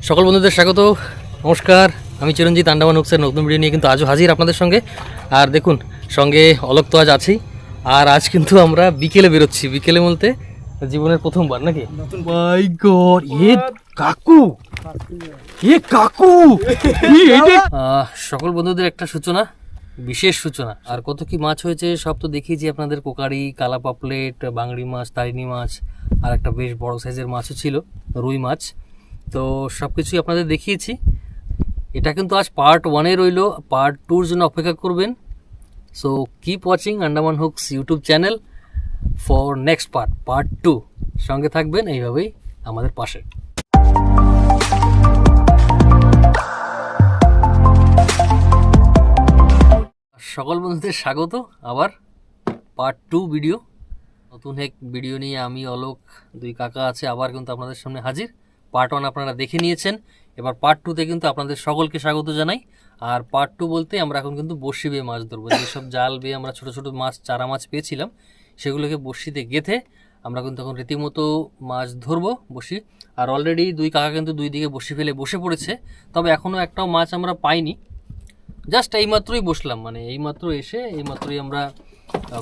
সকল বন্ধুদের স্বাগত, নমস্কার। আমি চিরঞ্জিত আন্ডামান হুকসের নতুন ভিডিও নিয়ে কিন্তু আজও হাজির আপনাদের সঙ্গে। আর দেখুন, সঙ্গে অলোক তো আজ আছেই। আর আজ কিন্তু আমরা বিকেলে বেরোচ্ছি। বিকেলে বলতে জীবনের প্রথমবার নাকি? মাই গড, এ কাকু, এ কাকু। সকল বন্ধুদের একটা সূচনা, বিশেষ সূচনা। আর কত কি মাছ হয়েছে সব তো দেখিয়েছি আপনাদের। কোকারি, কালা পাপলেট, বাংড়ি মাছ, তারিণী মাছ, আর একটা বেশ বড় সাইজের মাছও ছিল, রুই মাছ। তো সব কিছুই আপনাদের দেখিয়েছি। এটা কিন্তু আজ পার্ট 1-এ রইলো, পার্ট 2-র জন্য অপেক্ষা করবেন। So keep watching Andaman hooks YouTube channel for next part 2। সঙ্গে থাকবেন এইভাবেই আমাদের পাশে। সকল বন্ধুদের স্বাগত আবার পার্ট 2 ভিডিও। নতুন এক ভিডিও নিয়ে আমি, অলোক, দুই কাকা আছে, আবার কিন্তু আপনাদের সামনে হাজির। পার্ট 1 আপনারা দেখে নিয়েছেন, এবার পার্ট 2-তে কিন্তু আপনাদের সকলকে স্বাগত জানাই। আর পার্ট 2 বলতে আমরা এখন কিন্তু বড়শি বেয়ে মাছ ধরবো। যেসব জাল বেয়ে আমরা ছোটো ছোটো মাছ, চারা মাছ পেয়েছিলাম, সেগুলোকে বড়শিতে গেঁথে আমরা কিন্তু এখন রীতিমতো মাছ ধরবো বড়শি। আর অলরেডি দুই কাকা কিন্তু দুই দিকে বড়শি ফেলে বসে পড়েছে, তবে এখনও একটাও মাছ আমরা পাইনি। জাস্ট এইমাত্রই বসলাম, মানে এইমাত্র এসে এইমাত্রই আমরা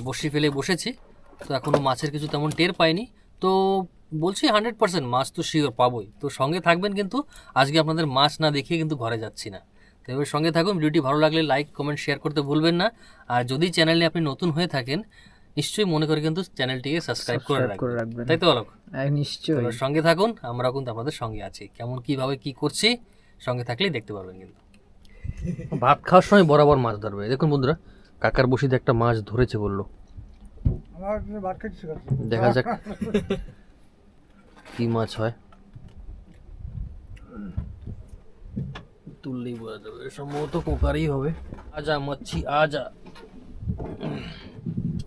বড়শি ফেলে বসেছি। তো এখনও মাছের কিছু তেমন টের পাইনি। তো বলছি 100% মাছ তো শিওর পাবোই। তো সঙ্গে থাকবেন, কিন্তু আজকে আপনাদের মাছ না দেখিয়ে কিন্তু ঘরে যাচ্ছি না। তো এবার সঙ্গে থাকুন। ভিডিওটি ভালো লাগলে লাইক, কমেন্ট, শেয়ার করতে ভুলবেন না। আর যদি চ্যানেলে আপনি নতুন হয়ে থাকেন, নিশ্চয়ই মনে করে কিন্তু চ্যানেলটিকে সাবস্ক্রাইব করে রাখবেন, তাই তো অলোক? নিশ্চয়ই সঙ্গে থাকুন, আমরাও কিন্তু আপনাদের সঙ্গে আছি। কেমন কিভাবে কি করছি সঙ্গে থাকলেই দেখতে পারবেন। কিন্তু ভাত খাওয়ার সময় বরাবর মাছ ধরবে। দেখুন বন্ধুরা, কাকার বসিতে একটা মাছ ধরেছে বললো, দেখা যাক কি মাছ হয়। তুললেই বোঝা যাবে, সম্ভবত কোকারই হবে। আজা মাছি আজা।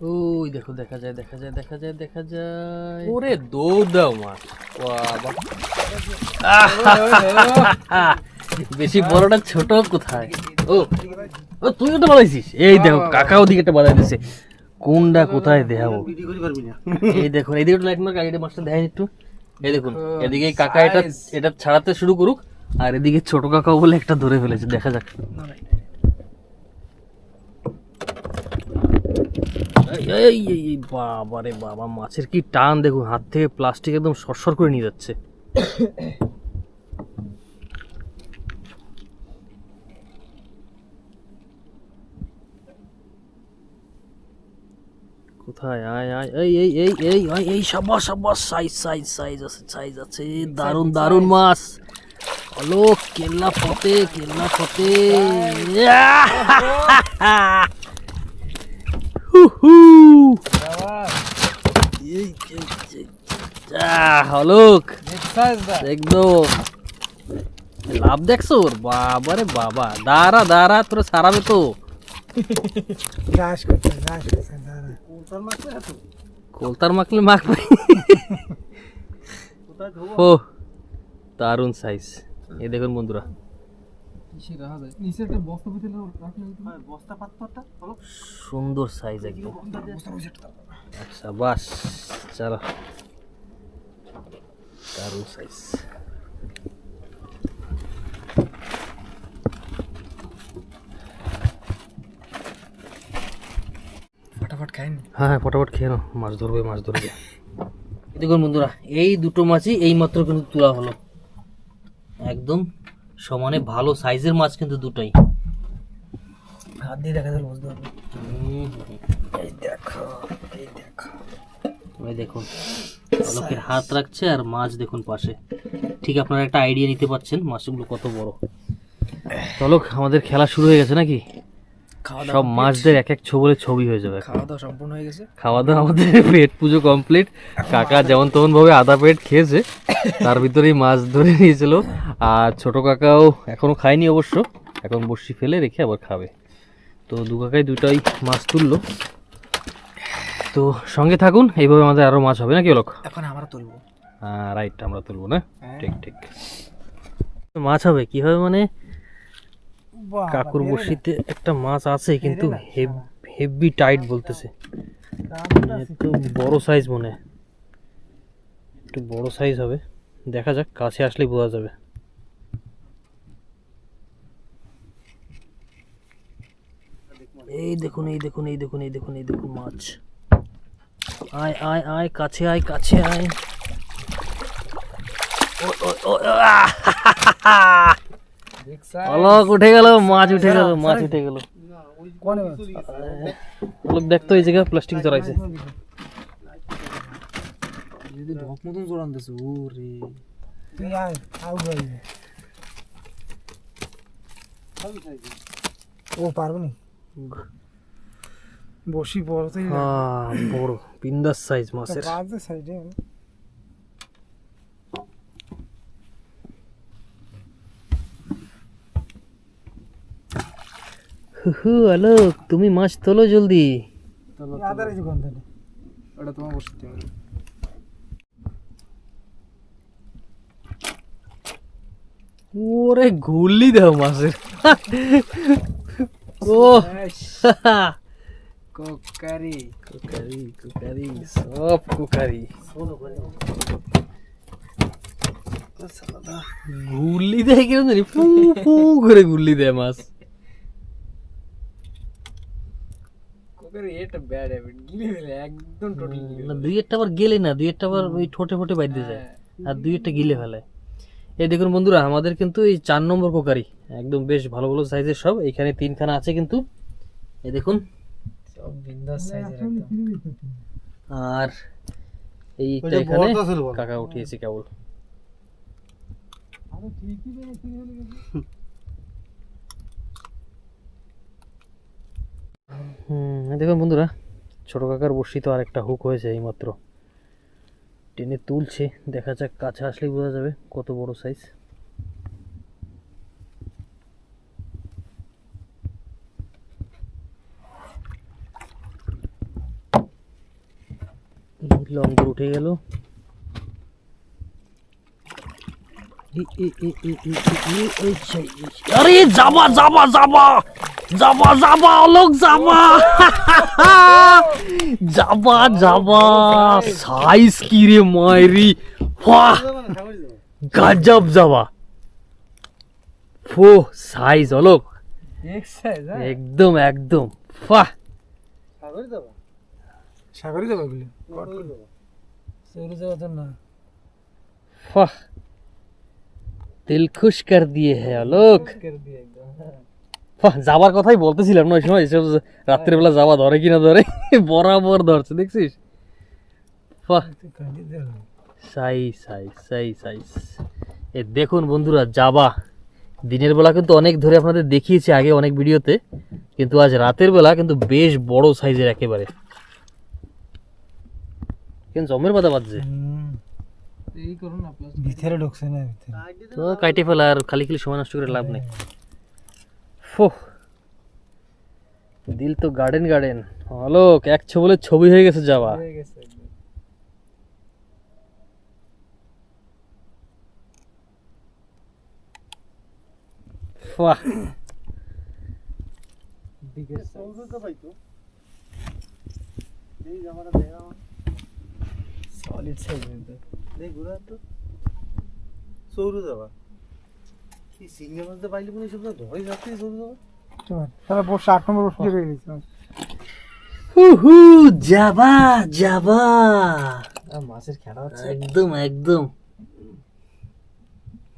ওই দেখো, দেখা যায় দেখা যায় দেখা যায় দেখা যায়। ওরে দৌড় দাও মাছ, বাবা। বেশি বড়টা ছোট কোথায়? ও তুই ওটা বানাইছিস? এই দেখো, কাকা ওদিকে একটা বানাই দিছে। কোনটা কোথায় দেখাবো? এই দেখুন, এইদিকে একটু লাইট মার্ক, আগে মাছটা দেখেন একটু। এই দেখুন, এদিকে কাকা এটা ছাড়াতে শুরু করুক, আর এদিকে ছোট কাকাও বলে একটা ধরে ফেলেছে। দেখা যাক। এই বাবা রে বাবা, মাছের কি টান দেখুন, হাত থেকে প্লাস্টিক একদম সরসর করে নিয়ে যাচ্ছে। কোথায়? আয় আয়, এই এই এই এই এই এই সাবাস সাবাস, সাইজ সাইজ সাইজ আছে, সাইজ আছে। দারুন দারুন মাছ। অলোক, কেল্লা ফতে, কেল্লা ফতে। অলোক একদম লাভ দেখছো ওর? বাবা রে বাবা, দাঁড়া দাঁড়া, তোরা সারাবে তো। কোলতার মাখলে মাখবে। ও দারুন সাইজ। এই দেখুন বন্ধুরা, সুন্দর সাইজ একদম। আচ্ছা বাস, চলো, দারুন সাইজ। হ্যাঁ ফটাফট খেয়ে নাও, মাছ ধরবে মাছ ধরবে। দেখুন বন্ধুরা, এই দুটো মাছই এই মাত্র কিন্তু তোলা হলো, একদম সমানে ভালো সাইজের মাছ কিন্তু দুটাই। হাত দিয়ে দেখা যাবে, বুঝতে পারবে। এই দেখো, এই দেখো, এই দেখুন, অলোকের হাত রাখছে আর মাছ দেখুন পাশে। ঠিক আপনারা একটা আইডিয়া নিতে পারছেন মাছগুলো কত বড়। অলোক, আমাদের খেলা শুরু হয়ে গেছে নাকি? সব মাছদের এক এক ছবলে ছবি হয়ে যাবে। খাওয়া দাওয়া সম্পূর্ণ হয়ে গেছে। খাওয়া দাওয়া আমাদের পেট পুজো কমপ্লিট। কাকা যেমন তেমন ভাবে আধা পেট খেয়েছে, তার ভিতরেই মাছ ধরে নিয়েছিল। আর ছোট কাকাও এখনো খায়নি অবশ্য, এখন বড়শি ফেলে রেখে আবার খাবে। তো দু কাকাই দুটাই মাছ তুললো। তো সঙ্গে থাকুন, এইভাবে আমাদের আরো মাছ হবে নাকি অলোক? এখন আমরা তুলবো। হ্যাঁ রাইট, আমরা তুলবো না? ঠিক ঠিক, মাছ হবে কি হবে মানে, কাকুর বড়শিতে একটা মাছ আছে কিন্তু হেভি টাইট বলতেছে। একটু বড় সাইজ মনে হয়, একটু বড় সাইজ হবে। দেখা যাক, কাছে আসলেই বোঝা যাবে। এই দেখুন এই দেখুন এই দেখুন এই দেখুন এই দেখুন মাছ। আয় আয় আয়, কাছে আয় কাছে আয়। অলক উঠে গেল, মাছ উঠে গেল, মাছ উঠে গেল। অলক দেখতো এই জায়গায় প্লাস্টিক জড়াইছে। ঢক মতন জোরান দিছে। ওরে ও পারবো নি বসি বড় তো বড় পিন্দাস সাইজ মাছের। সাইডে আলোক তুমি মাছ তোলো জলদি। ওটা তোমার বসতে হবে। ওরে গুল্লি দাও মাছের। ও কোকারি কুকারি কুকারি সব কুকারি। গুল্লি দেয় কিরকম জানি, ফু ফু করে গুল্লি দেয় মাছ। কোকারি এটা ব্যাড হ্যাবিট, গিলে ফেলে একদম টোটাল না, দুই একটা বার গেলে না, দুই একটা বার ওই ঠোঁটে ফোটে বাইতে যায়, আর দুই একটা গিলে ফেলে। এই দেখুন বন্ধুরা, আমাদের কিন্তু এই 4 নম্বর কোকারি একদম বেশ ভালো ভালো সাইজের সব। এখানে 3খানা আছে কিন্তু, এই দেখুন সব বিন্দাস সাইজের একদম। আর এইটা এখানে কাকা উঠিয়েছে কেবল। আরে ঠিকই বেরে কি হলো গেছে। দেখুন বন্ধুরা, ছোট কাকার বড়শি তো আর একটা হুক হয়েছে এইমাত্র, টেনে তুলছে। দেখা যাক, কাছে আসলেই বোঝা যাবে কত বড় সাইজ। লঙ্গর উঠে গেল। আরে যাবা যাবা যাবা যাবা যাবা অলোক যাবা। যাবা যাবা, সাইজ কি রে মাইরি, বাহ গজব যাবা। ফো সাইজ অলোক, এক সাইজ একদম একদম বাহ। সাগরি দেবা, সাগরি দেবা গুলি সরু যাওয়া তো না। বাহ, দিল খুশ কর দিয়ে হ্যাঁ অলোক। कर दिया एकदम। বাহ, যাবার কথাই বলতেছিলাম না ওই সময়, এসব রাত্রের বেলা যাবা ধরে কিনা ধরে, বরাবর ধরছে দেখছিস। বাহ, तो काली दे সাইজ সাইজ সাইজ সাইজ। এ দেখুন বন্ধুরা, যাবা দিনের বেলা কিন্তু অনেক ধরে আপনাদের দেখিয়েছি আগে অনেক ভিডিওতে, কিন্তু আজ রাতের বেলা কিন্তু বেশ বড় সাইজের একেবারে। কেন জমের পাতা বাজছে, এই করুন না প্লাস ভিতরে ঢুকছে না ভিতরে তো কাইটে ফেলা, আর খালি খালি সময় নষ্ট করে লাভ নেই। ফো, দিল তো গার্ডেন গার্ডেন। অলোক এক ছবলে ছবি হয়ে গেছে যাবা। হয়ে গেছে একদম। বাহ, বিগের সাইজ তো ভাই তো এই জামাটা দেখা সলিড সাইজ কিন্তু দেখ গুড়া তো সৌরু যাবা কি সিঙ্গেল মাছ পাইলে কোন সব ধরে যাচ্ছে সৌরু যাবা। সারা বস 8 নম্বর বসে হয়ে গেছে। হুহু যাবা যাবা, মাছের খেলা হচ্ছে একদম একদম।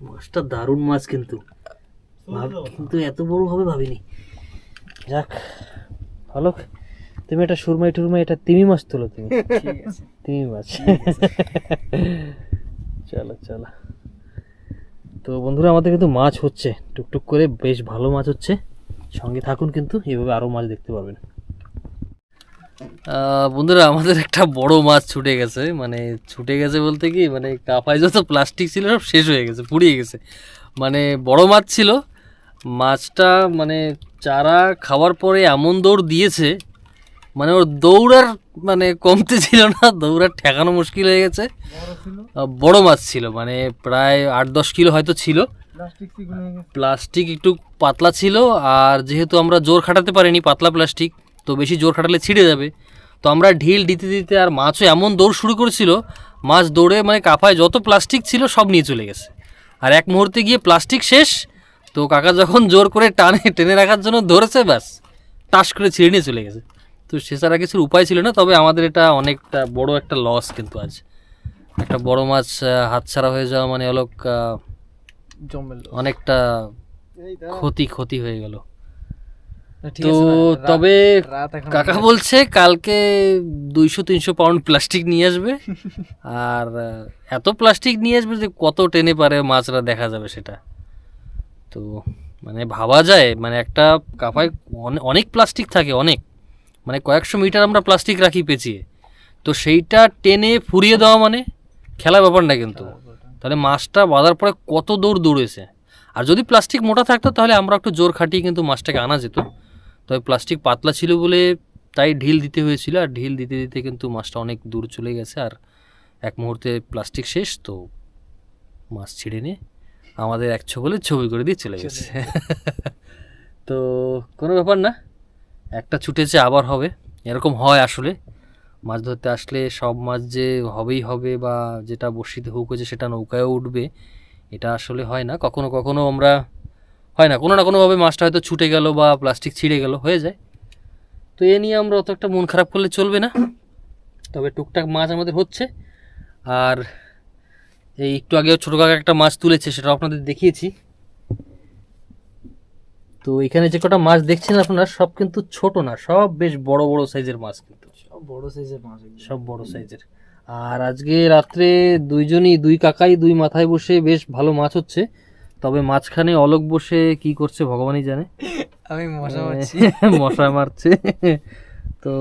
মাছটা দারুণ মাছ কিন্তু, কিন্তু এত বড় হবে ভাবিনি। যাক অলোক, তুমি একটা সুরমাই টুরমাই, এটা তিমি মাছ তোলো তুমি। ঠিক আছে তিমি মাছ। চলো চলো। তো বন্ধুরা, আমাদের কিন্তু মাছ হচ্ছে টুকটুক করে, বেশ ভালো মাছ হচ্ছে। সঙ্গে থাকুন, কিন্তু এইভাবে আরো মাছ দেখতে পারবেন। বন্ধুরা, আমাদের একটা বড় মাছ ছুটে গেছে, মানে ছুটে গেছে বলতে কি, মানে কাপায় যত প্লাস্টিক ছিল সব শেষ হয়ে গেছে, পুড়িয়ে গেছে। মানে বড় মাছ ছিল, মাছটা মানে চারা খাওয়ার পরে এমন দৌড় দিয়েছে, মানে ওর দৌড়ার মানে কমতে ছিল না, দৌড়ার ঠেকানো মুশকিল হয়ে গেছে। বড় ছিল, বড় মাছ ছিল, মানে প্রায় 8-10 কিলো হয়তো ছিল। প্লাস্টিক চিকন হয়ে গেছে। প্লাস্টিক একটু পাতলা ছিল, আর যেহেতু আমরা জোর খাটাতে পারিনি, পাতলা প্লাস্টিক তো বেশি জোর খাটালে ছিঁড়ে যাবে, তো আমরা ঢিল দিতে দিতে, আর মাছও এমন দৌড় শুরু করেছিল, মাছ দৌড়ে মানে কাপায় যত প্লাস্টিক ছিল সব নিয়ে চলে গেছে। আর এক মুহূর্তে গিয়ে প্লাস্টিক শেষ, তো কাকা যখন জোর করে টেনে রাখার জন্য ধরেছে, ব্যাস টাস করে ছিঁড়ে নিয়ে চলে গেছে। তো সে ছাড়া কিছুর উপায় ছিল না। তবে আমাদের এটা অনেকটা বড় একটা লস, কিন্তু আজ একটা বড় মাছ হাতছাড়া হয়ে যাওয়া মানে হলো অনেকটা ক্ষতি হয়ে গেল। তো তবে কাকা বলছে কালকে 200-300 পাউন্ড প্লাস্টিক নিয়ে আসবে, আর এত প্লাস্টিক নিয়ে আসবে যে কত টেনে পারে মাছরা দেখা যাবে সেটা। তো মানে ভাবা যায়, মানে একটা কাপায় অনেক প্লাস্টিক থাকে, অনেক মানে কয়েকশো মিটার আমরা প্লাস্টিক রাখি পেঁচিয়ে, তো সেইটা টেনে ফুরিয়ে দেওয়া মানে খেলার ব্যাপার না কিন্তু। তাহলে মাছটা বাঁধার পরে কত দৌড়েছে। আর যদি প্লাস্টিক মোটা থাকতো তাহলে আমরা একটু জোর খাটিয়ে কিন্তু মাছটাকে আনা যেত। তবে প্লাস্টিক পাতলা ছিল বলে তাই ঢিল দিতে হয়েছিল, আর ঢিল দিতে দিতে কিন্তু মাছটা অনেক দূর চলে গেছে, আর এক মুহূর্তে প্লাস্টিক শেষ। তো মাছ ছিঁড়ে নিয়ে আমাদের এক ছবলে ছবি করে দিয়ে চলে গেছে। তো কোনো ব্যাপার না, একটা ছুটেছে আবার হবে, এরকম হয় আসলে। মাছ ধরতে আসলে সব মাছ যে হবেই হবে বা যেটা বড়শিতে হুক হয়েছে সেটা নৌকায়ও উঠবে, এটা আসলে হয় না। কখনো কখনো আমরা হয় না, কোনো না কোনোভাবে মাছটা হয়তো ছুটে গেল বা প্লাস্টিক ছিঁড়ে গেল, হয়ে যায়। তো এ নিয়ে আমরা অত একটা মন খারাপ করলে চলবে না। তবে টুকটাক মাছ আমাদের হচ্ছে। আর এই একটু আগেও ছোটো কাকা একটা মাছ তুলেছে, সেটা আপনাদের দেখিয়েছি। তো এখানে যে কটা মাছ দেখছেন আপনারা সব কিন্তু ছোট না, সব বেশ বড় বড় সাইজের মাছ, কিন্তু সব বড় সাইজের মাছ, সব বড় সাইজের। আর আজকে রাত্রে দুই কাকাই দুই মাথায় বসে বেশ ভালো মাছ হচ্ছে। তবে মাঝখানে অলোক বসে কি করছে ভগবানই জানে। আমি মশা মারছি। মশা মারছে। তো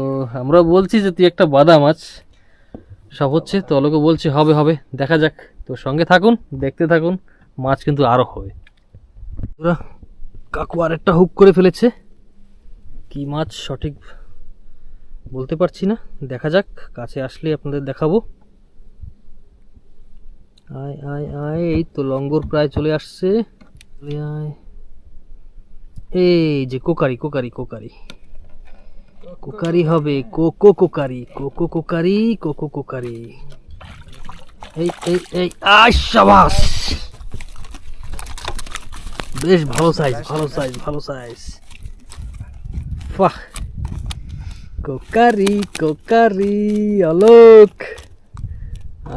আমরা বলছি যে তুই একটা বাদা মাছ, সব হচ্ছে। তো অলোকও বলছে হবে হবে, দেখা যাক। তো সঙ্গে থাকুন, দেখতে থাকুন, মাছ কিন্তু আরো হবে। কাকু আরেকটা হুক করে ফেলেছে, কি মাছ সঠিক বলতে পারছি না, দেখা যাক, কাছে আসলে আপনাদের দেখাবো। আয় আয় আয়, এই তো লঙ্গর প্রায় চলে আসছে। আয়, এই যে কোকারি কোকারি কোকারি কোকারি হবে, cocoa crockery cocoa crockery cocoa crockery. এই এই এই শাবাশ, বেশ ভালো সাইজ ভালো সাইজ ভালো সাইজ। বাহ, কোকারি কোকারি অলোক,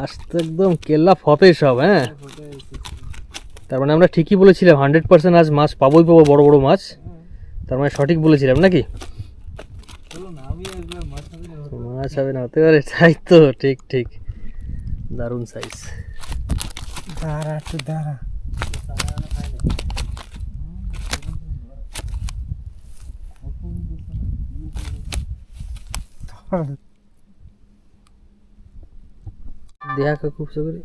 আজ তো একদম কেল্লা ফতে সব। হ্যাঁ, তার মানে আমরা ঠিকই বলেছিলাম, 100% আজ মাছ পাবোই পাবো, বড় বড় মাছ। তার মানে সঠিক বলেছিলাম নাকি? মাছ হবে না হতে পারে, তাই তো, ঠিক ঠিক, দারুণ সাইজ। দাঁড়া একটু দাঁড়া। দেখা খুব করে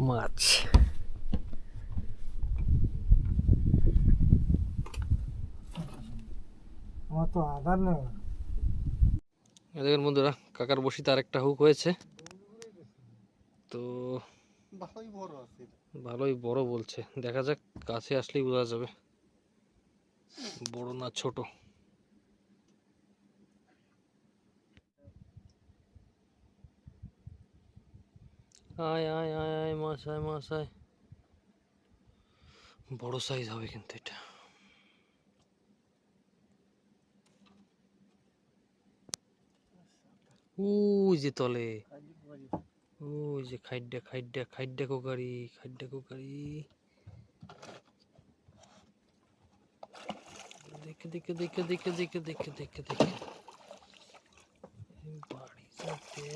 মাছ। আমার তো আধার না। দেখুন বন্ধুরা, কাকার বসিতে আরেকটা হুক হয়েছে। তো ভালোই বড় বলছে, দেখা যাক, কাছে আসলেই বোঝা যাবে বড় না ছোট। আয় আয় আয় আয় মাছ আয় মাছ আয়, বড় সাইজ হবে কিন্তু এটা। ওই যে তলে, ওই যে খাইড্ডা খাইড্ডা খাইড্ডা কোকারি খাইড্ডা কোকারি। দেখে দেখে দেখে দেখে দেখে দেখে দেখে দেখে বাড়ি যাতে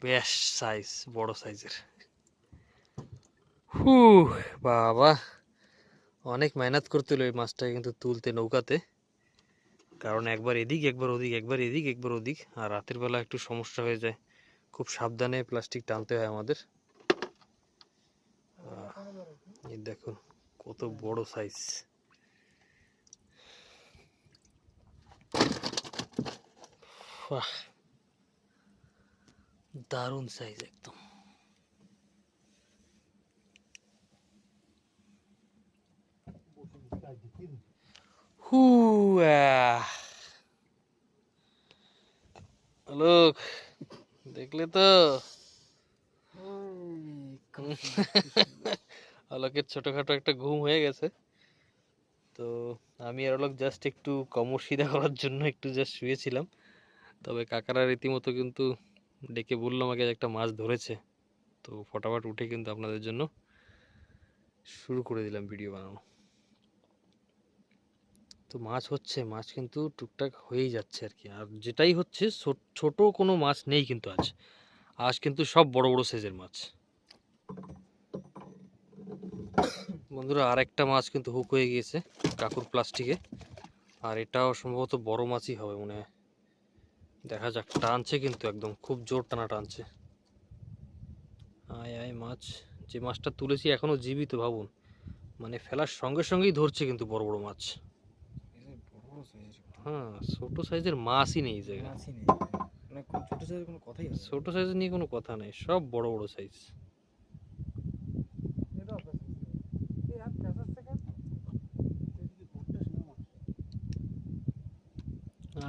বেশ সাইজ, বড় সাইজের। বাবা, অনেক মেহনত করতে হলো এই মাছটাকে কিন্তু তুলতে নৌকাতে, কারণ একবার এদিক একবার ওদিক, একবার এদিক একবার ওদিক, আর রাতের বেলা একটু সমস্যা হয়ে যায়, খুব সাবধানে প্লাস্টিক টানতে হয় আমাদের। এই দেখুন কত বড় সাইজ। দারুণ সাইজ একদম। আলোক দেখলে তো আলোকের ছোটখাটো একটা ঘুম হয়ে গেছে। তো আমি আর আলোক জাস্ট একটু কোমর সিধা করার জন্য একটু জাস্ট শুয়েছিলাম। তবে কাকারা রীতিমতো কিন্তু ডেকে বললো আমাকে যে একটা মাছ ধরেছে। তো ফটাফট উঠে কিন্তু আপনাদের জন্য শুরু করে দিলাম ভিডিও বানানো। তো মাছ হচ্ছে, মাছ কিন্তু টুকটাক হয়েই যাচ্ছে আর কি। আর যেটাই হচ্ছে ছোট কোনো মাছ নেই কিন্তু আজ আজ কিন্তু সব বড় বড় সাইজের মাছ। বন্ধুরা আর একটা মাছ কিন্তু হুক হয়ে গিয়েছে কাকুর প্লাস্টিকে, আর এটাও সম্ভবত বড় মাছই হবে মনে হয়। দেখা যাক, টানছে কিন্তু একদম খুব জোর টানা টানছে। আয় আয় মাছ, যে মাছটা তুলেছি এখনো জীবিত ভাবুন, মানে ফেলার সঙ্গে সঙ্গেই ধরছে কিন্তু বড় বড় মাছ। হ্যাঁ, ছোট সাইজের মাছই নেই এই জায়গায়। ছোট সাইজের নিয়ে কোনো কথা নেই, সব বড় বড় সাইজ।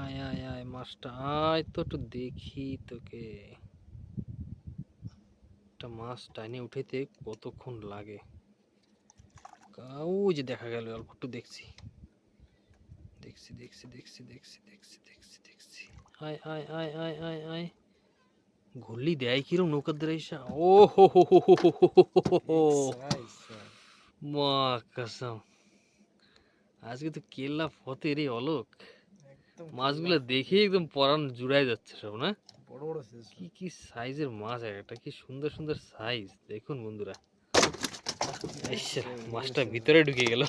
আয় আয় আয় মাছটা আয় তো, একটু দেখি তোকে। একটা মাছ টাইনে উঠাইতে কতক্ষণ লাগে। ওই যে দেখা গেল, অল্প একটু দেখছি দেখছি দেখছি দেখছি দেখছি দেখছি দেখছি দেখছি। আয় আয় আয় আয় আয় আয়, ঘুরলি দেয় কিরম নৌকার দ্বারা ইসা। ও হো হো হো হো হো হো হো হো। মা কসম, আজকে তো কেল্লা ফতে রে অলোক। মাছগুলো দেখে একদম পরান জুড়াই যাচ্ছে সব, না? বড় বড় সাইজ, কি কি সাইজের মাছ, একটা কি সুন্দর সুন্দর সাইজ দেখুন বন্ধুরা। আচ্ছা, মাছটা ভিতরে ঢুকে গেল।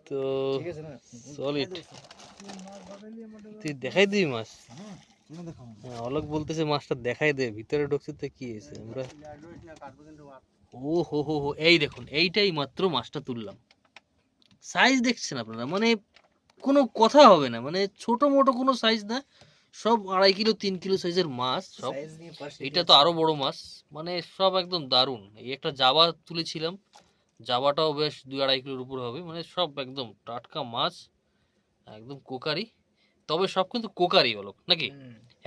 তো সলিড, তুই দেখাই দিবি মাছ? হ্যাঁ, অলোক বলতেছে মাছটা দেখাই দে, ভিতরে ঢুকছে তো কি হয়েছে। আমরা ও হো হো হো, এই দেখুন, এইটাই মাত্র মাছটা তুললাম। সাইজ দেখছেন আপনারা, মানে কোনো কথা হবে না, মানে ছোট মোটো কোনো সাইজ না, সব 2.5 কিলো 3 কিলো সাইজের মাছ সব। এটা তো আরো বড় মাছ, মানে সব একদম দারুণ। এই একটা জাবা তুলেছিলাম, জাবাটাও বেশ 2-2.5 কিলোর উপর হবে, মানে সব একদম টাটকা মাছ, একদম কোকারি। তবে সব কিন্তু কোকারি বলো নাকি,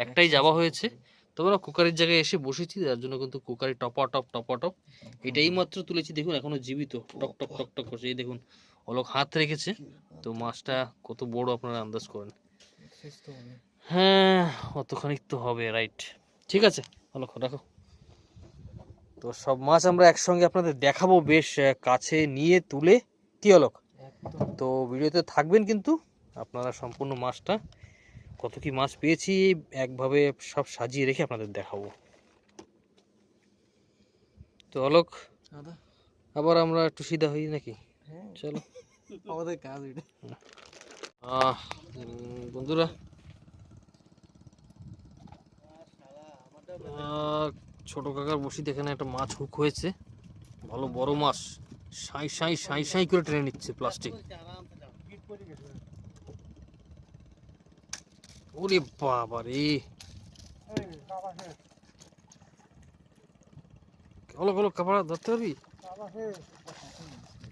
একটাই জাবা হয়েছে, তবে না কুকারির জায়গায় এসে বসেছি, যার জন্য কিন্তু কুকারি টপা টপ। এটাই মাত্র তুলেছি, দেখুন এখনো জীবিত, টক টক টক টক করছে। এই দেখুন অলোক হাত রেখেছে, তো মাছটা কত বড় আপনারা আন্দাজ করেন। হ্যাঁ, অতখানিক তো হবে, রাইট। ঠিক আছে অলোক, রাখো। তো সব মাছ আমরা একসঙ্গে আপনাদের দেখাবো বেশ কাছে নিয়ে তুলে, কি অলোক? তো ভিডিওতে থাকবেন কিন্তু আপনারা, সম্পূর্ণ মাছটা কত কি মাছ পেয়েছি একভাবে সব সাজিয়ে রেখে আপনাদের দেখাবো। তো অলোক, আবার আমরা একটু সিধা হই নাকি? চলো, আমাদের কাজ এটা। বন্ধুরা, ছোট কাকার বসিতে এখানে একটা মাছ হুক হয়েছে, ভালো বড় মাছ, সাই সাই সাই সাই করে টেনে নিচ্ছে প্লাস্টিক। ওরে বাবা রে, হলো হলো, কাপড় ধরতে পারবি?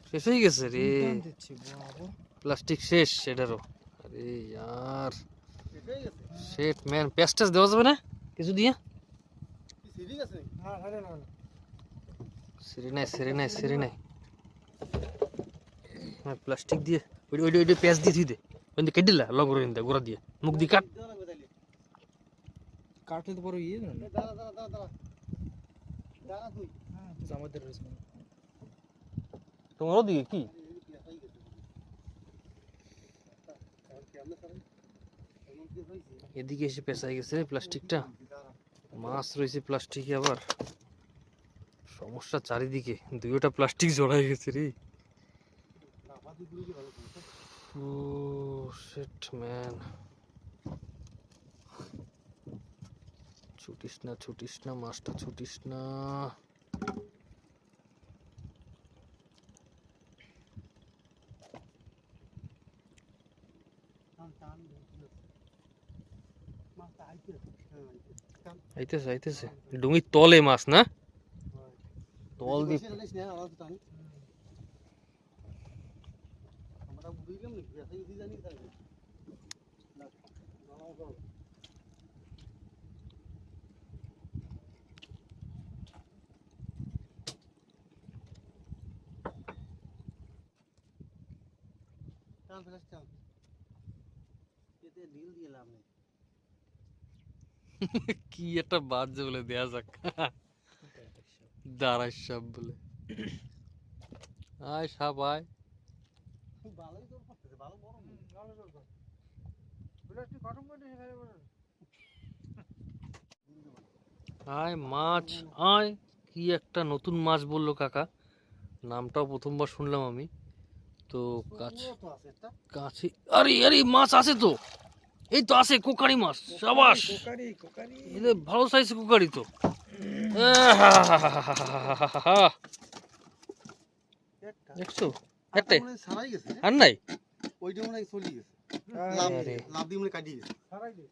শেষ হয়ে গেছে রে, প্লাস্টিক শেষ সেটারও। আরে ইয়ার, শেট ম্যান, পেস্টাস দেওয়া যাবে না কিছু দিয়ে? সেরে নাই সেরে নাই সেরে নাই, প্লাস্টিক দিয়ে ওইটা পেঁয়াজ দিয়ে ধুই দে, ওই কেটে দিলা লং করে দে, গোড়া দিয়ে মুখ দিয়ে কাট। কাটতে তো বড় ইয়ে না, তোমারও দিকে কি এদিকে এসে পেঁচাই গেছে প্লাস্টিকটা, মাছ রয়েছে প্লাস্টিকে, আবার সমস্যা চারিদিকে, দুইটা প্লাস্টিক জড়াই গেছে রে। ও শিট ম্যান, ছুটিস না মাছটা, ছুটিস না। আইতেছে আইতেছে, ডুঙির তলে মাছ না, তল দিয়ে টান ফেলাস টান এতে ঢিল দিয়ে লাভ নেই কি একটা বাজে বলে দেয়া যাক দাঁড়াই সাপ বলে আয় সাপ আয় ভালোই তোর করতেছে ভালো বড় ভালো তোর কর প্লাস্টিক গরম করে এখানে বড় আয় মাছ আয় কি একটা নতুন মাছ বললো কাকা নামটাও প্রথমবার শুনলাম আমি তো কাছে তো আছে একটা কাছে আরে আরে মাছ আছে তো এই তো আছে কোকারি মাছ সাবাস কোকারি এদের ভালো সাইজ কোকারি তো একটা দেখছো একটাই মনে সারাই গেছে আর নাই ওইটা মনে হয় চলে গেছে আরে। লাভ দিয়ে মনে কাটিয়ে গেছে সারাই দে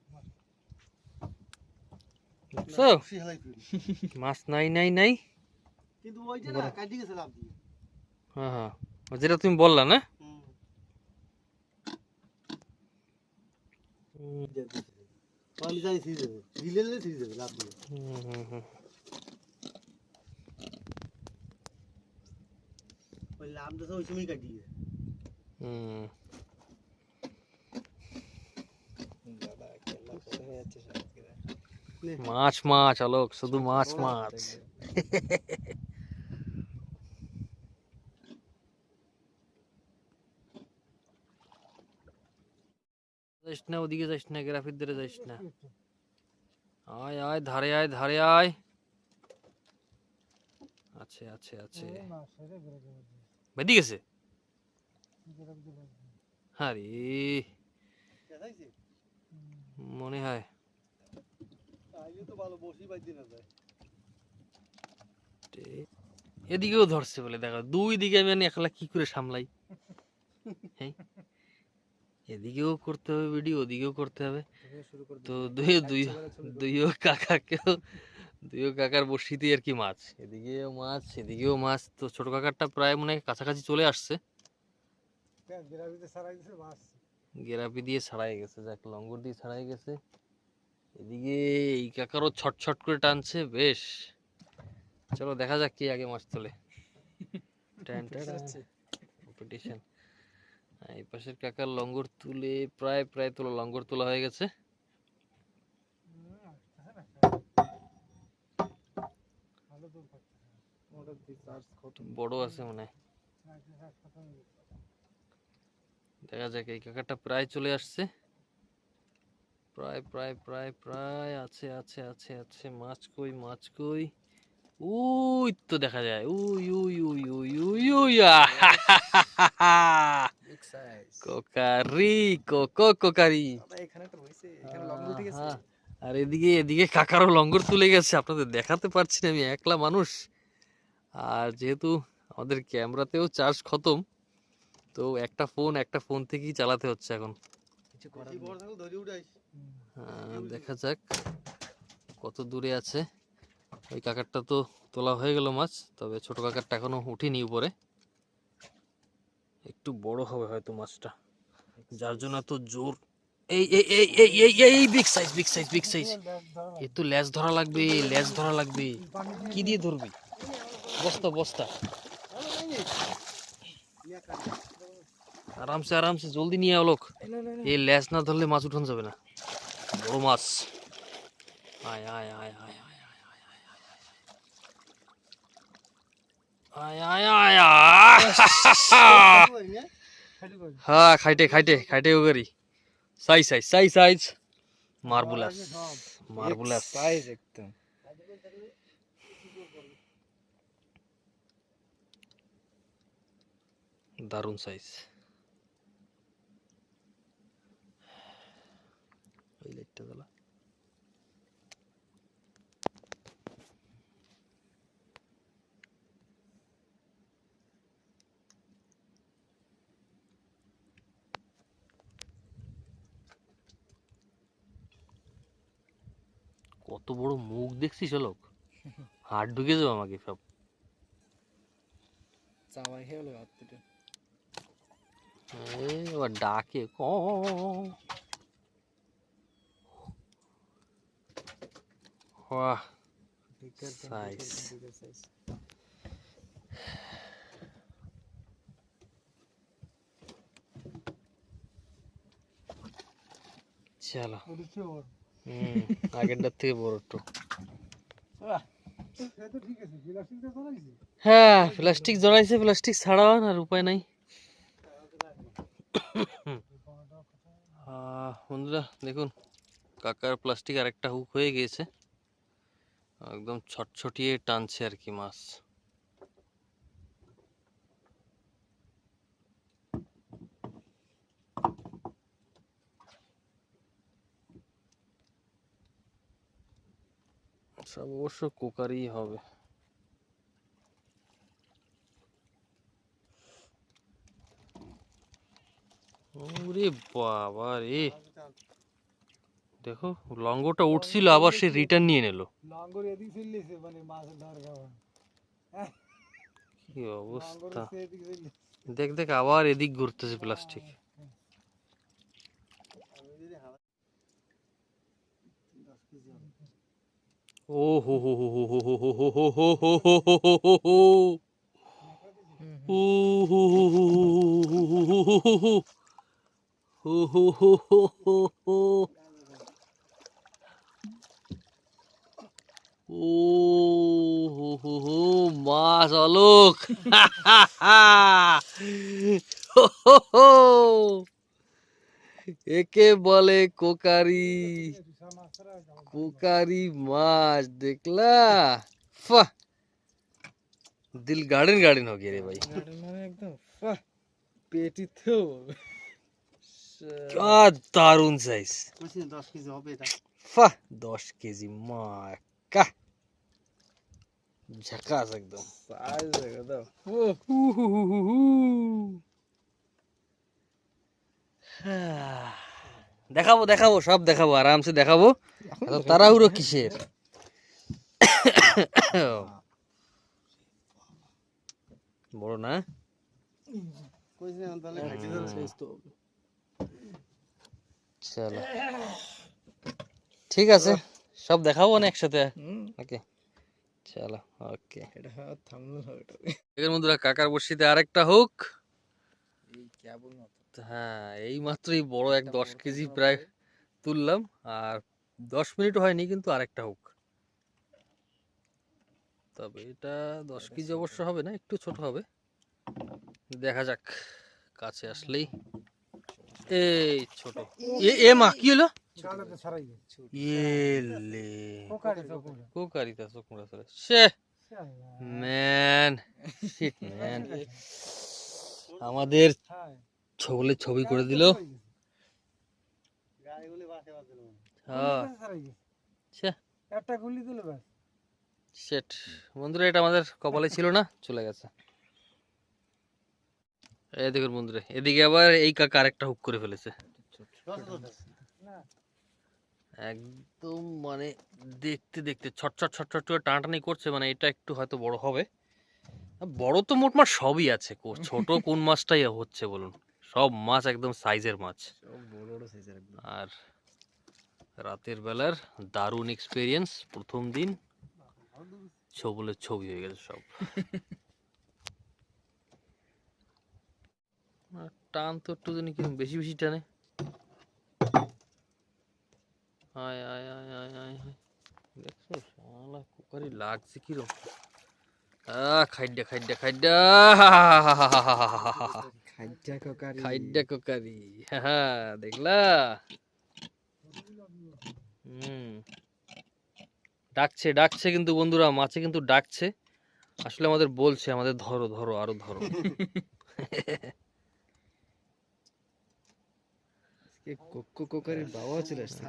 দেখছো খুশি হলাই তুই মাছ নাই নাই নাই কিন্তু ওইটা না কাটিয়ে গেছে লাভ দিয়ে হ্যাঁ হ্যাঁ যেটা তুমি বললা না আমি জানি ছিঁড়ে যাবে রিলে ছিঁড়ে যাবে লাভ দিয়ে ওই লাভটা তো ওই সময় কাটিয়ে গেছে মাছ মাছ আলোক শুধু মাছ মাছ যাইস না ওদিকে যাইস না গ্রাফির ধারে যাইস না আয় আয় ধারে আয় ধারে আয় আছে আছে আছে বেদি গেছে আরে মনে হয় এদিকেও ধরছে বলে দেখো দুই দিকে আমি একলা কি করে সামলাই হ্যাঁ এদিকেও করতে হবে ভিডিও ওদিকেও করতে হবে তো দুইও কাকার বড়শিতে আর কি মাছ এদিকেও মাছ এদিকেও মাছ তো ছোট কাকারটা প্রায় মনে হয় কাছাকাছি চলে আসছে গেরাপি দিয়ে ছাড়াই গেছে যাক লঙ্গর দিয়ে ছাড়াই গেছে এদিকে এই কাকারও ছটছট করে টানছে বেশ চলো দেখা যাক কে আগে মাছ তোলে কম্পিটিশন এই পাশের কাকার লঙ্গর তুলে প্রায় প্রায় তোলা লঙ্গর তোলা হয়ে গেছে বড় আছে মনে হয় দেখা যাক এই কাকারটা প্রায় চলে আসছে প্রায় প্রায় প্রায় প্রায় আছে আছে আছে আছে মাছ কই মাছ কই উই তো দেখা যায় উই উই উই উই উই উই কোকারি কোকারি আর এদিকে এদিকে কাকারও লঙ্গর তুলে গেছে আপনাদের দেখাতে পারছি না আমি একলা মানুষ আর যেহেতু আমাদের ক্যামেরাতেও চার্জ খতম তো একটা ফোন থেকেই চালাতে হচ্ছে এখন দেখা যাক কত দূরে আছে ওই কাকারটা তো তোলা হয়ে গেল মাছ তবে ছোট কাকারটা এখনো উঠিনি উপরে একটু বড় হবে হয়তো মাছটা যার জন্য তো জোর এই এই এই এই এই এই big size big size big size একটু লেজ ধরা লাগবে লেজ ধরা লাগবে কি দিয়ে ধরবি বস্তা বস্তা আরামসে আরামসে জলদি নিয়ে আও লোক এই লেজ না ধরলে মাছ উঠান যাবে না বড় মাছ আয় আয় আয় আয় আয় আয় আয় আয় হ্যাঁ খাইটে খাইটে খাইটে ওগেরি size size size size marvellous marvellous size একদম দারুণ সাইজ ওই লাইটটা জ্বালা কত বড় মুখ দেখছিস লোক হাত ঢুকে যাবে আমাকে সব চাওয়াই হয়ে গেল হাতটা এবার ডাকে ক বাহ সাইজ চলো আগেরটার থেকে বড় একটু। হ্যাঁ প্লাস্টিক জড়াইছে, প্লাস্টিক ছাড়াও আর উপায় নাই। বন্ধুরা দেখুন কাকার প্লাস্টিক আর একটা হুক হয়ে গিয়েছে, একদম ছটছটিয়ে টানছে আর কি মাছ। সব অবশ্য কোকারই হবে। ওরে বাবা রে, দেখো লঙ্গরটা উঠছিল আবার সে রিটার্ন নিয়ে নিল। লঙ্গর এদিক চললেছে মানে মাছের ধর খাওয়া। কি অবস্থা, দেখ দেখ আবার এদিক ঘুরতেছে প্লাস্টিক। ও হো হো হো হো হো হো হো হো হো হো হো হো হো হো হো। ও হো হো হো হো হো হো হো হো হো হো। হো হো হো হো হো হো। ও হো হো হো মাছ অলোক। হো হো হো। একে বলে কোকারি, কোকারি মাছ দেখলা। ফাহ, দিল গার্ডেন গার্ডেন हो गया रे भाई। মানে একদম পেটিতেও क्या दारुण साइज। 10 কেজি হবে এটা। ফাহ 10 কেজি মা কা ঝাকাস একদম সাইজ দেখো দাও। হু হু হু হু হু। দেখাবো দেখাবো সব দেখাবো, আরামসে দেখাবো, এত তাড়াহুড়ো কিসের। বড় না কইছিলাম তাহলে খাইতে দাও শেষ তো হবে। চলো ঠিক আছে, সব দেখাবো না একসাথে। ওকে চলো ওকে। এটা থামনেল হবে এটা। এর বন্ধুরা কাকার বড়শিতে আরেকটা হুক। এই কেবল মত। হ্যাঁ এই মাত্রই বড় এক 10 কেজি প্রায় তুললাম, আর 10 মিনিট হয়নি কিন্তু আরেকটা হুক। তবে এটা 10 কেজি অবশ্য হবে না, একটু ছোট হবে, দেখা যাক কাছে আসলেই। এই ছোট এ মা কি হলো, গাড়াতে ছাড়াই গেছে। ইয়েলে কোকারি তো কোকারি। কোকারিতা চোখমুড়া চলে সে ম্যান, শিট ম্যান, আমাদের হ্যাঁ ছবলে ছবি করে দিল। গাড়িগুলি বাসে বাসে হ্যাঁ ছাড়াই গেছে। ছ্যা, একটা গুলি দিলে ব্যাস। শিট বন্ধুরা এটা আমাদের কপালে ছিল না, চলে গেছে। এই দেখুন বন্ধুরা এদিকে আবার এই কাকা আরেকটা হুক করে ফেলেছে, একদম মানে দেখতে দেখতে ছটছট ছটছট করে টানাটানি করছে, মানে এটা একটু হয়তো বড় হবে। বড় তো মোটমাট সবই আছে, ছোট কোন মাছটাই হচ্ছে বলুন, সব মাছ একদম সাইজের মাছ। সব বড় বড় সাইজের একদম। আর রাতের বেলার দারুণ এক্সপিরিয়েন্স, প্রথম দিন ছবলে ছবি হয়ে গেছে সব। আর টান তো একটু জানি কিরকম বেশি বেশি টানে। আয় আয় আয় আয় আয় আয়, দেখছো শালা কুকারি লাগছে কিরকম। খাইডা খাইডা খাইডা খাইটা কোকারি। খাইডা কুকারি, হ্যাঁ দেখলা। ডাকছে ডাকছে কিন্তু বন্ধুরা, মাছে কিন্তু ডাকছে, আসলে আমাদের বলছে আমাদের ধরো ধরো আরো ধরো। কে কোকো কোকারির বাবা চলে আসছে।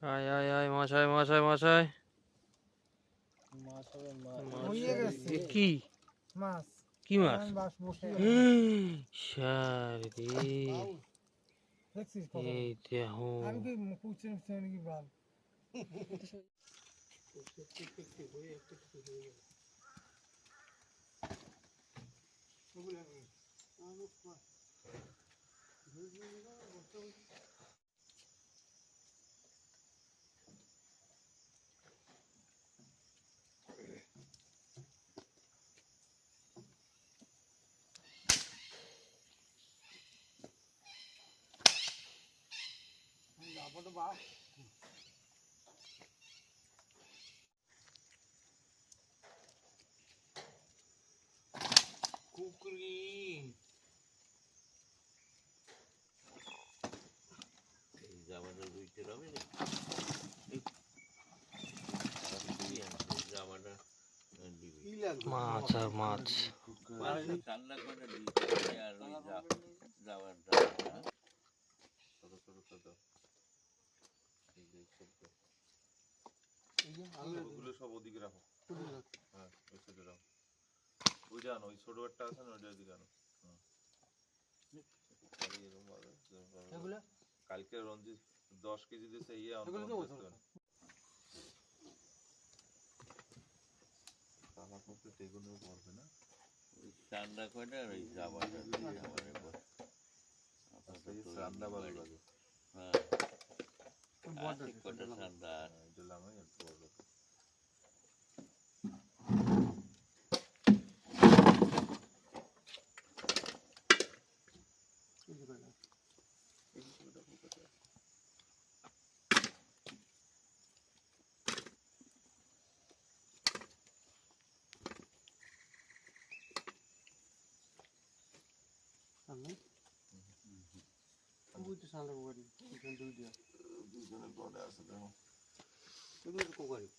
আয় আয় আয় মাছ আয় মাছ আয় মাছ আয়। মাছ হবে মাছ। মাছ হয়ে আয়। গেছে। এ কি মাছ। কি মাছ, মাছ বসিয়ে। সারে দেখছিস কত? এই দেখো আমি কি পুছছে নাকি বাল? কুকুরি এই জামাটা রুইতে রবে রে জামাটা দিবি কি লাগবে মাছ আর মাছ। ঠান্ডা করে দিবি আর ওই জামাটা ছোট ছোট ছোট এই যে ছোট এই যে আলু ওগুলো সব ওদিকে রাখো হ্যাঁ ওই সাইডে রাখো ওই জানো ওই ছোট একটা আছে না ওইটা ওদিকে আনো এরকম ভাবে এগুলো কালকে রঞ্জিত 10 কেজি দিয়েছে ইয়ে এগুলো তো তালা করতে টেগুলো পড়বে না ওই ঠান্ডা করে আর ওই জামাটা জামারে বস রান্না ভালো লাগে হ্যাঁ ঠিক করে ঠান্ডা দিলাম আমি একটু বড় সামনে বুঝতে সামনে কোকারি এখান দুই দিয়া দুজনের পরে আছে দেখো এগুলো তো কোকারি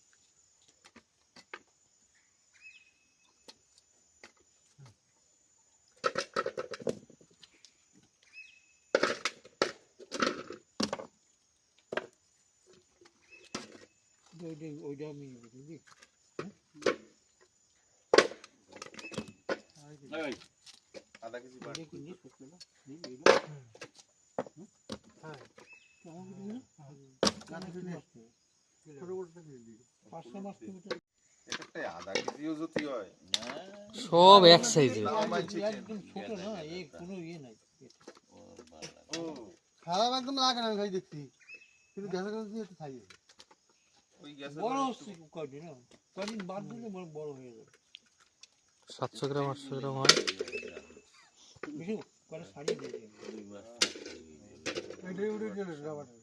ওইটা আমি বুঝলি আধা কেজি বাড়ি কিনে শুকনো না হ্যাঁ কেমন করে দিল ছোট বড়টা দিয়ে দিল 500 মাস তুমি একটা আধা কেজিও যদি হয় সব এক সাইজের। একদম ছোট না এই কোনো ইয়ে নাই ও খারাপ একদম লাগে না আমি খাই দেখছি কিন্তু গ্যাসের কাছে দিয়ে একটু খাই ওই গ্যাসে বড় কয়টি না কয়দিন বাদ দিলে বড় হয়ে যাবে 700 গ্রাম 800 গ্রাম হয়। বুঝছো করে শাড়ি দিয়ে দিই দুই মাস এটাই উড়ে গেল রাবারটা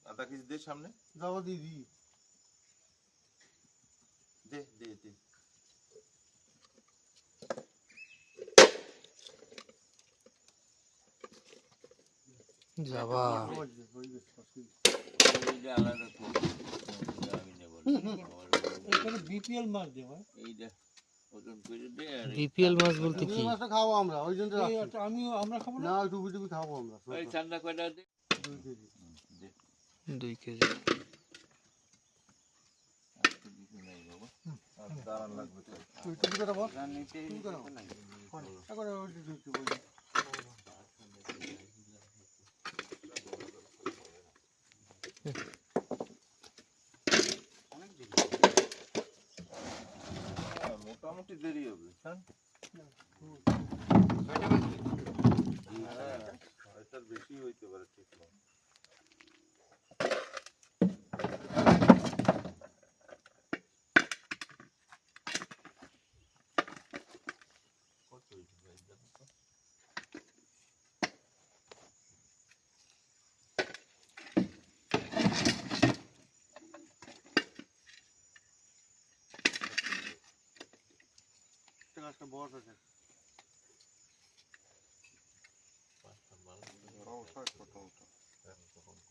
আধা কেজি দে সামনে যাওয়া দিয়ে দি দে দে দে যাবা এইটা আলাদা তো আমি নেব এখানে বিপিএল মাছ দে ভাই এইটা ওজন করে দে আর বিপিএল মাছ বলতে কি? এই মাছটা খাবো আমরা ওই জন্য আমরা খাবো না টুপি টুপি খাবো আমরা ওই ঠান্ডা করে দে 2 কেজি দে 2 কেজি। আর তো কিছু নাই বাবা আর দাঁড়ান লাগবে তো তুই টুপিটা বল রান্নিতে এখন ওই টুপি বলি মোটামুটি দেরি হবে হ্যাঁ এটার বেশি হইতে পারে ঠিক না একটা বড় আছে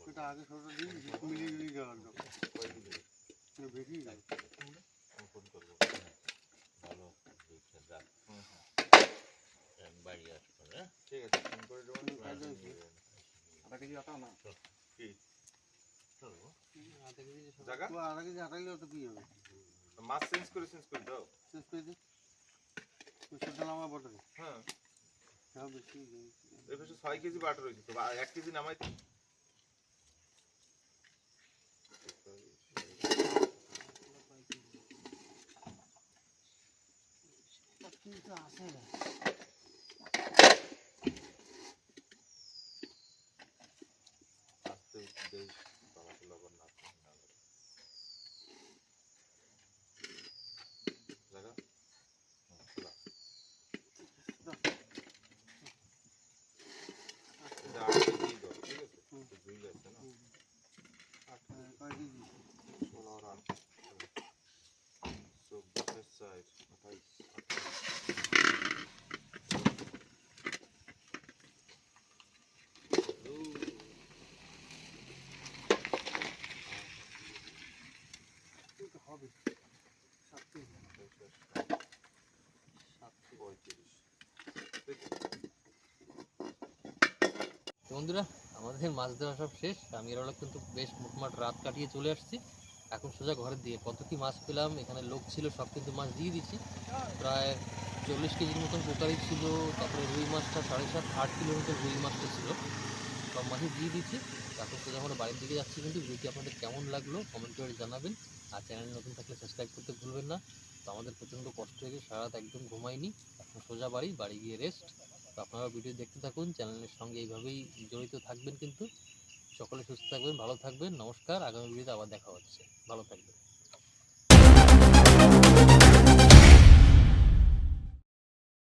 এটা আগে ছোট দিন মিলিয়ে দিয়ে গেল একদম বেশি ফোন করবো ভালো দেখে যাক বাড়ি আসবো হ্যাঁ ঠিক আছে ফোন করে দেবো আধা কেজি আটা না কি চলবো আধা কেজি জায়গা আধা কেজি আটা গেলে তো কি হবে মাছ চেঞ্জ করে দাও শেষ করে দিই ওই ছোটটা নামা বটে হ্যাঁ হ্যাঁ বেশি এর পাশে 6 কেজি বাটার হয়েছে তো 1 কেজি নামাই দিই কিন্তু আসে না আস্তে দেই টমেটো লবণ না জায়গা এটা 8 কেজি দাও ঠিক আছে হবে 37 তো বন্ধুরা আমাদের মাছ ধরা সব শেষ। আমি এর কিন্তু বেশ মোটমাট রাত কাটিয়ে চলে আসছি। এখন সোজা ঘরের দিকে। কত কি মাছ পেলাম, এখানে লোক ছিল, সব কিন্তু মাছ দিয়ে দিচ্ছি। প্রায় 40 কেজির মতন পোকারি ছিল, তারপরে রুই মাছটা 7.5-8 কিলোর মতন রুই মাছটা ছিল, সব মাছই দিয়ে দিচ্ছি। এখন সোজা আমরা বাড়ির দিকে যাচ্ছি। কিন্তু ভিডিওটি আপনাদের কেমন লাগলো কমেন্ট করে জানাবেন, আর চ্যানেলে নতুন থাকলে সাবস্ক্রাইব করতে ভুলবেন না। তো আমাদের প্রচণ্ড কষ্ট হয়েছে, সারা রাত একদম ঘুমাইনি। এখন সোজা বাড়ি গিয়ে রেস্ট। তো আপনারা ভিডিও দেখতে থাকুন, চ্যানেলের সঙ্গে এইভাবেই জড়িত থাকবেন। কিন্তু সকলে সুস্থ থাকবেন, ভালো থাকবেন। নমস্কার, আগামী ভিডিওতে আবার দেখা হচ্ছে। ভালো থাকবেন।